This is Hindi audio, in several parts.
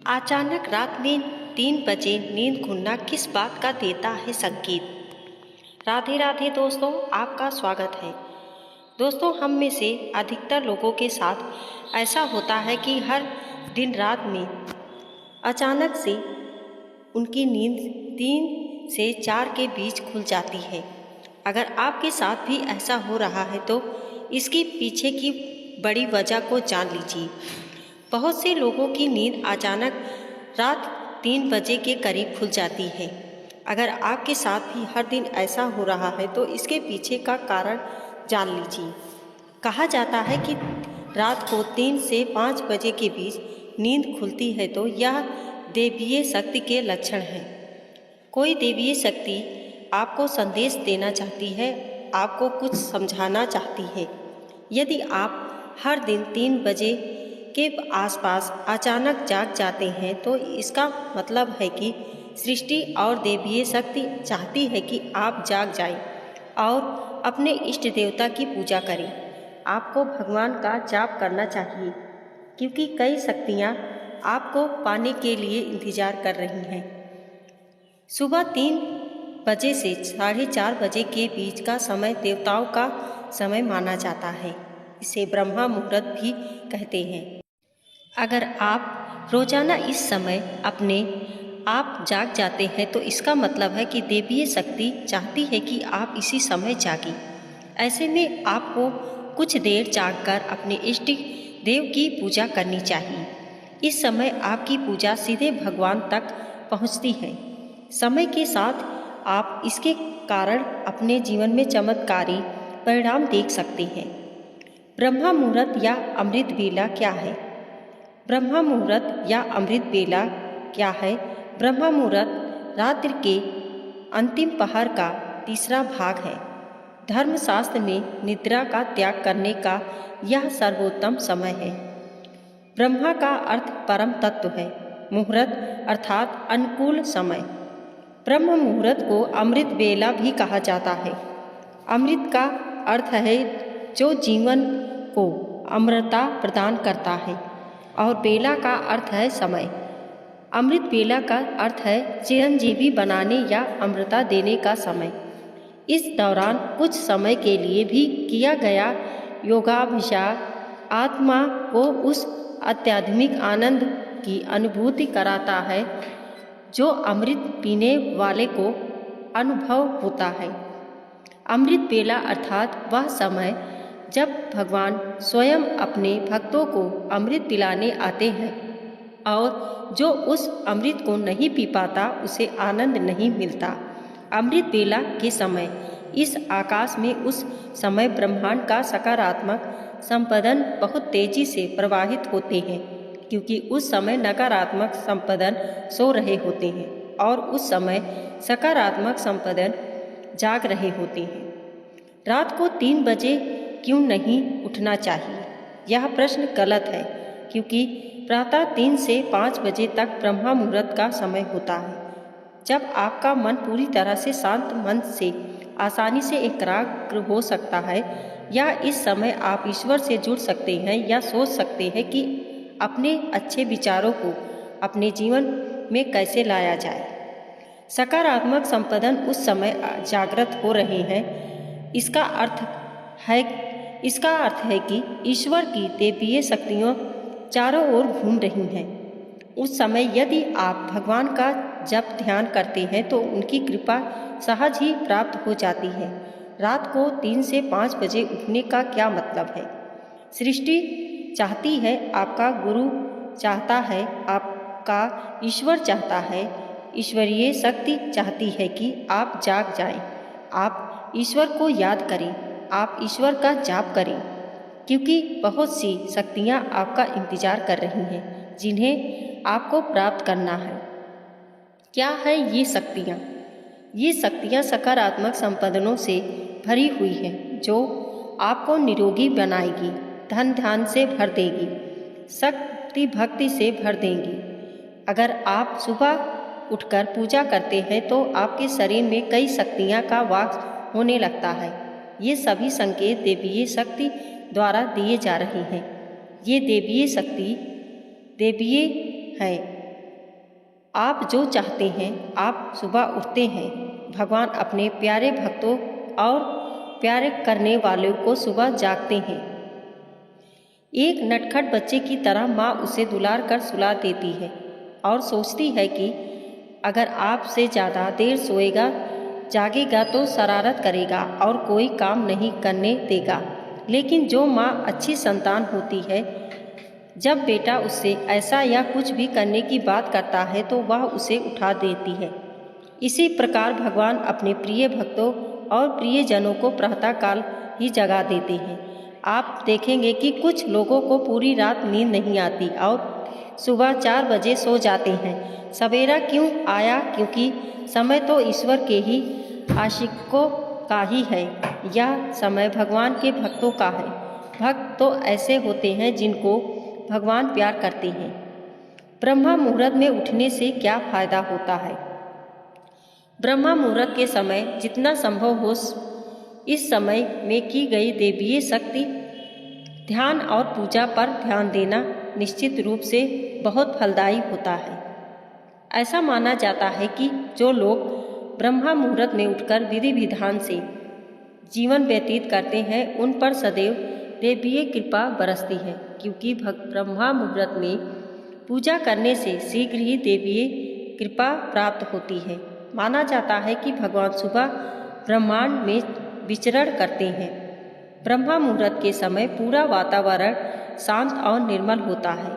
अचानक रात में 3 बजे नींद खुलना किस बात का देता है संकेत। राधे राधे दोस्तों, आपका स्वागत है। दोस्तों, हम में से अधिकतर लोगों के साथ ऐसा होता है कि हर दिन रात में अचानक से उनकी नींद 3 से 4 के बीच खुल जाती है। अगर आपके साथ भी ऐसा हो रहा है तो इसके पीछे की बड़ी वजह को जान लीजिए। बहुत से लोगों की नींद अचानक रात 3 बजे के करीब खुल जाती है। अगर आपके साथ भी हर दिन ऐसा हो रहा है तो इसके पीछे का कारण जान लीजिए। कहा जाता है कि रात को 3 से 5 बजे के बीच नींद खुलती है तो यह दैवीय शक्ति के लक्षण हैं। कोई दैवीय शक्ति आपको संदेश देना चाहती है, आपको कुछ समझाना चाहती है। यदि आप हर दिन 3 बजे के आसपास अचानक जाग जाते हैं तो इसका मतलब है कि सृष्टि और दैवीय शक्ति चाहती है कि आप जाग जाएं और अपने इष्ट देवता की पूजा करें। आपको भगवान का जाप करना चाहिए क्योंकि कई शक्तियाँ आपको पाने के लिए इंतजार कर रही हैं। सुबह 3 बजे से 4:30 बजे के बीच का समय देवताओं का समय माना जाता है। इसे ब्रह्मा मुहूर्त भी कहते हैं। अगर आप रोजाना इस समय अपने आप जाग जाते हैं तो इसका मतलब है कि दैवीय शक्ति चाहती है कि आप इसी समय जागें। ऐसे में आपको कुछ देर जागकर अपने इष्ट देव की पूजा करनी चाहिए। इस समय आपकी पूजा सीधे भगवान तक पहुंचती है। समय के साथ आप इसके कारण अपने जीवन में चमत्कारी परिणाम देख सकते हैं। ब्रह्मा मुहूर्त या अमृत वेला क्या है? ब्रह्मा मुहूर्त या अमृत वेला क्या है? ब्रह्मा मुहूर्त रात्रि के अंतिम पहर का तीसरा भाग है। धर्मशास्त्र में निद्रा का त्याग करने का यह सर्वोत्तम समय है। ब्रह्मा का अर्थ परम तत्व है। मुहूर्त अर्थात अनुकूल समय। ब्रह्म मुहूर्त को अमृत वेला भी कहा जाता है। अमृत का अर्थ है जो जीवन को अमरता प्रदान करता है और बेला का अर्थ है समय। अमृत बेला का अर्थ है चिरंजीवी बनाने या अमृता देने का समय। इस दौरान कुछ समय के लिए भी किया गया योगाभ्यास आत्मा को उस आध्यात्मिक आनंद की अनुभूति कराता है जो अमृत पीने वाले को अनुभव होता है। अमृत बेला अर्थात वह समय जब भगवान स्वयं अपने भक्तों को अमृत पिलाने आते हैं और जो उस अमृत को नहीं पी पाता उसे आनंद नहीं मिलता। अमृत बेला के समय इस आकाश में उस समय ब्रह्मांड का सकारात्मक संपदन बहुत तेजी से प्रवाहित होते हैं क्योंकि उस समय नकारात्मक संपदन सो रहे होते हैं और उस समय सकारात्मक संपदन जाग रहे होते हैं। रात को 3 बजे क्यों नहीं उठना चाहिए? यह प्रश्न गलत है क्योंकि प्रातः 3 से 5 बजे तक ब्रह्मा मुहूर्त का समय होता है जब आपका मन पूरी तरह से शांत मन से आसानी से एकाग्र हो सकता है या इस समय आप ईश्वर से जुड़ सकते हैं या सोच सकते हैं कि अपने अच्छे विचारों को अपने जीवन में कैसे लाया जाए। सकारात्मक संपदन उस समय जागृत हो रहे हैं। इसका अर्थ है कि ईश्वर की दैवीय शक्तियाँ चारों ओर घूम रही हैं। उस समय यदि आप भगवान का जप ध्यान करते हैं तो उनकी कृपा सहज ही प्राप्त हो जाती है। रात को 3 से 5 बजे उठने का क्या मतलब है? सृष्टि चाहती है, आपका गुरु चाहता है, आपका ईश्वर चाहता है, ईश्वरीय शक्ति चाहती है कि आप जाग जाएं। आप ईश्वर को याद करें, आप ईश्वर का जाप करें क्योंकि बहुत सी शक्तियाँ आपका इंतजार कर रही हैं जिन्हें आपको प्राप्त करना है। क्या है ये शक्तियाँ? ये शक्तियाँ सकारात्मक संपदनों से भरी हुई हैं जो आपको निरोगी बनाएगी, धन ध्यान से भर देगी, शक्ति भक्ति से भर देंगी। अगर आप सुबह उठकर पूजा करते हैं तो आपके शरीर में कई शक्तियाँ का वास होने लगता है। ये सभी संकेत दैवीय शक्ति द्वारा दिए जा रहे हैं। ये दैवीय शक्ति दैवीय है आप जो चाहते हैं, आप सुबह उठते हैं, भगवान अपने प्यारे भक्तों और प्यारे करने वालों को सुबह जागते हैं। एक नटखट बच्चे की तरह माँ उसे दुलार कर सुला देती है और सोचती है कि अगर आपसे ज़्यादा देर सोएगा जागेगा तो शरारत करेगा और कोई काम नहीं करने देगा। लेकिन जो माँ अच्छी संतान होती है, जब बेटा उससे ऐसा या कुछ भी करने की बात करता है तो वह उसे उठा देती है। इसी प्रकार भगवान अपने प्रिय भक्तों और प्रियजनों को प्रातःकाल ही जगा देते हैं। आप देखेंगे कि कुछ लोगों को पूरी रात नींद नहीं आती और सुबह 4 बजे सो जाते हैं। सवेरा क्यों आया? क्योंकि समय तो ईश्वर के ही आशिकों का ही है। यह समय भगवान के भक्तों का है। भक्त तो ऐसे होते हैं जिनको भगवान प्यार करते हैं। ब्रह्मा मुहूर्त में उठने से क्या फायदा होता है? ब्रह्मा मुहूर्त के समय जितना संभव हो इस समय में की गई दैवीय शक्ति ध्यान और पूजा पर ध्यान देना निश्चित रूप से बहुत फलदायी होता है। ऐसा माना जाता है कि जो लोग ब्रह्मा मुहूर्त में उठकर विधि विधान से जीवन व्यतीत करते हैं उन पर सदैव दैवीय कृपा बरसती है, क्योंकि ब्रह्मा मुहूर्त में पूजा करने से शीघ्र ही दैवीय कृपा प्राप्त होती है। माना जाता है कि भगवान सुबह ब्रह्मांड में विचरण करते हैं। ब्रह्मा मुहूर्त के समय पूरा वातावरण शांत और निर्मल होता है।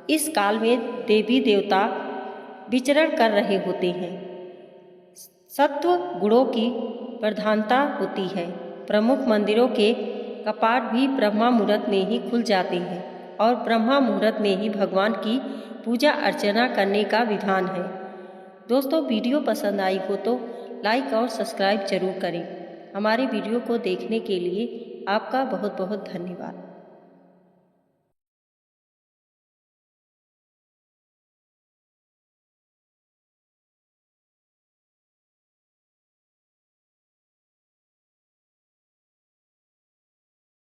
इस काल में देवी देवता विचरण कर रहे होते हैं। सत्व गुणों की प्रधानता होती है। प्रमुख मंदिरों के कपाट भी ब्रह्मा मुहूर्त में ही खुल जाते हैं और ब्रह्मा मुहूर्त में ही भगवान की पूजा अर्चना करने का विधान है। दोस्तों, वीडियो पसंद आई हो तो लाइक और सब्सक्राइब जरूर करें। हमारे वीडियो को देखने के लिए आपका बहुत बहुत धन्यवाद।